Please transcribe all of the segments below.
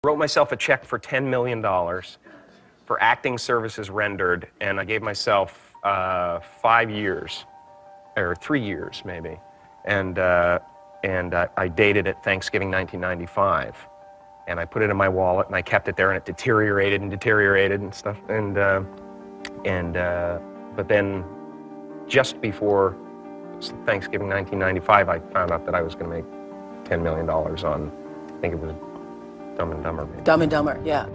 Wrote myself a check for $10 million for acting services rendered, and I gave myself 5 years, or 3 years maybe, and I dated it Thanksgiving 1995, and I put it in my wallet, and I kept it there, and it deteriorated and stuff, but then just before Thanksgiving 1995, I found out that I was going to make $10 million on, I think it was Dumb and Dumber. Maybe. Dumb and Dumber, yeah.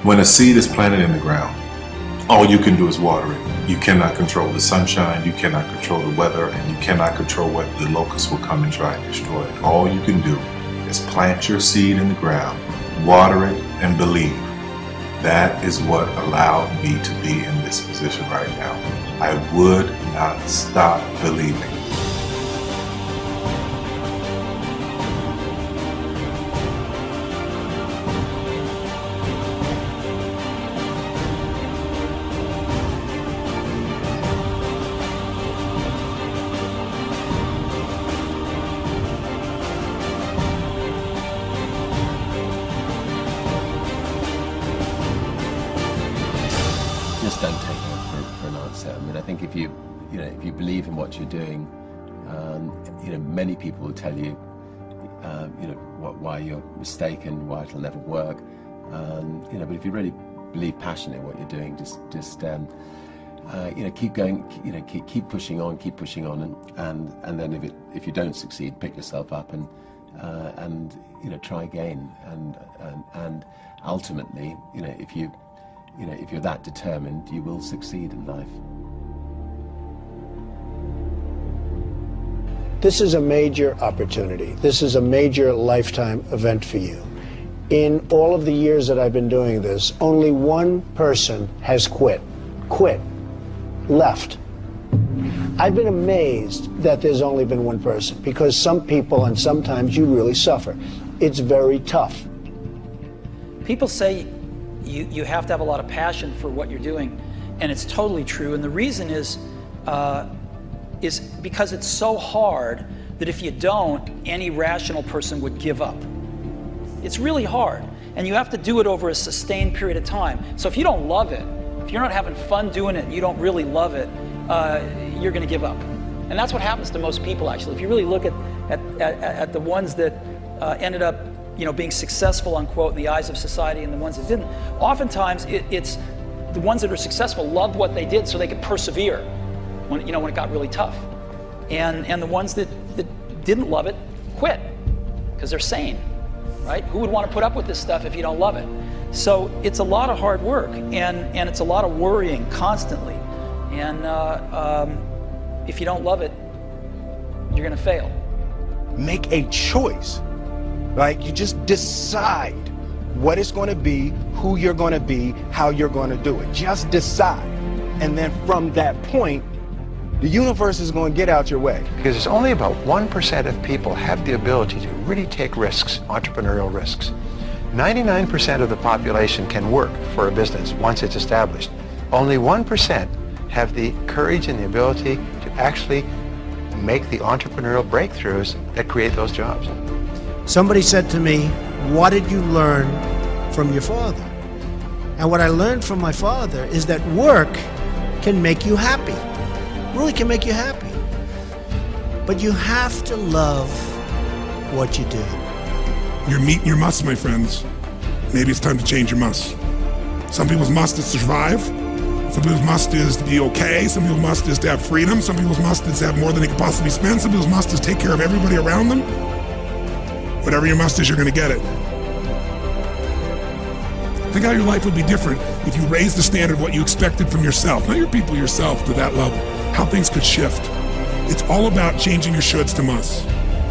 When a seed is planted in the ground, all you can do is water it. You cannot control the sunshine, you cannot control the weather, and you cannot control whether the locusts will come and try and destroy it. All you can do is plant your seed in the ground, water it, and believe. That is what allowed me to be in this position right now. I would not stop believing. Just don't take it for an answer. I mean, I think if you believe in what you're doing, many people will tell you, why you're mistaken, why it'll never work. But if you really believe passionately in what you're doing, just keep going. Keep pushing on, and then if you don't succeed, pick yourself up and try again. And ultimately, if you're that determined, you will succeed in life. This is a major opportunity. This is a major lifetime event for you. In all of the years that I've been doing this, only one person has quit, left. I've been amazed that there's only been one person, because some people, and sometimes you really suffer. It's very tough. People say you have to have a lot of passion for what you're doing, and it's totally true. And the reason is because it's so hard that if you don't, any rational person would give up. It's really hard, and you have to do it over a sustained period of time. So if you don't love it, if you're not having fun doing it and you don't really love it, you're going to give up. And that's what happens to most people, actually. If you really look at the ones that ended up being successful, unquote, in the eyes of society, and the ones that didn't, oftentimes it's the ones that are successful loved what they did so they could persevere when it got really tough. And the ones that didn't love it quit because they're sane, right? Who would want to put up with this stuff if you don't love it? So it's a lot of hard work, and it's a lot of worrying constantly. And if you don't love it, you're going to fail. Make a choice. Like, you just decide what it's going to be, who you're going to be, how you're going to do it. Just decide. And then from that point, the universe is going to get out your way. Because it's only about 1% of people have the ability to really take risks, entrepreneurial risks. 99% of the population can work for a business once it's established. Only 1% have the courage and the ability to actually make the entrepreneurial breakthroughs that create those jobs. Somebody said to me, what did you learn from your father? And what I learned from my father is that work can make you happy. Really can make you happy. But you have to love what you do. You're meeting your must, my friends. Maybe it's time to change your must. Some people's must is to survive. Some people's must is to be okay. Some people's must is to have freedom. Some people's must is to have more than they could possibly spend. Some people's must is take care of everybody around them. Whatever your must is, you're going to get it. Think how your life would be different if you raised the standard of what you expected from yourself, not your people, yourself, to that level. How things could shift. It's all about changing your shoulds to musts.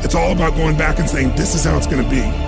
It's all about going back and saying, this is how it's going to be.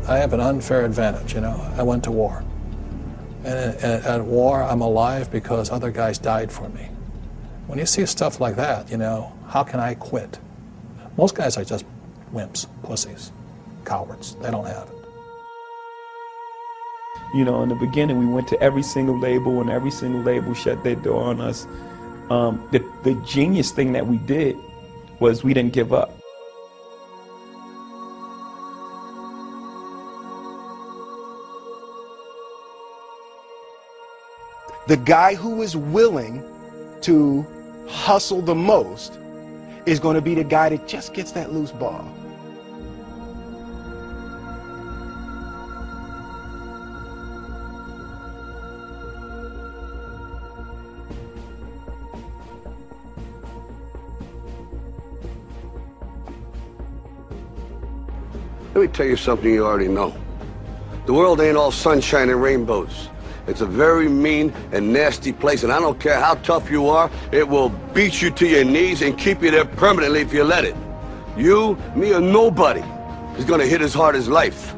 I have an unfair advantage, you know. I went to war. And at war, I'm alive because other guys died for me. When you see stuff like that, you know, how can I quit? Most guys are just wimps, pussies, cowards. They don't have it. You know, in the beginning, we went to every single label, and every single label shut their door on us. The genius thing that we did was we didn't give up. The guy who is willing to hustle the most is going to be the guy that just gets that loose ball. Let me tell you something you already know. The world ain't all sunshine and rainbows. It's a very mean and nasty place, and I don't care how tough you are, it will beat you to your knees and keep you there permanently if you let it. You, me, or nobody is gonna hit as hard as life.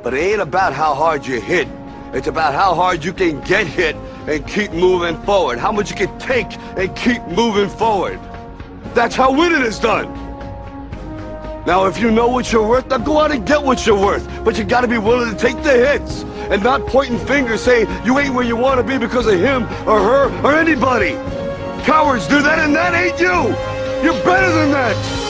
But it ain't about how hard you hit. It's about how hard you can get hit and keep moving forward. How much you can take and keep moving forward. That's how winning is done. Now, if you know what you're worth, now go out and get what you're worth. But you gotta be willing to take the hits and not pointing fingers saying you ain't where you want to be because of him or her or anybody. Cowards do that, and that ain't you. You're better than that.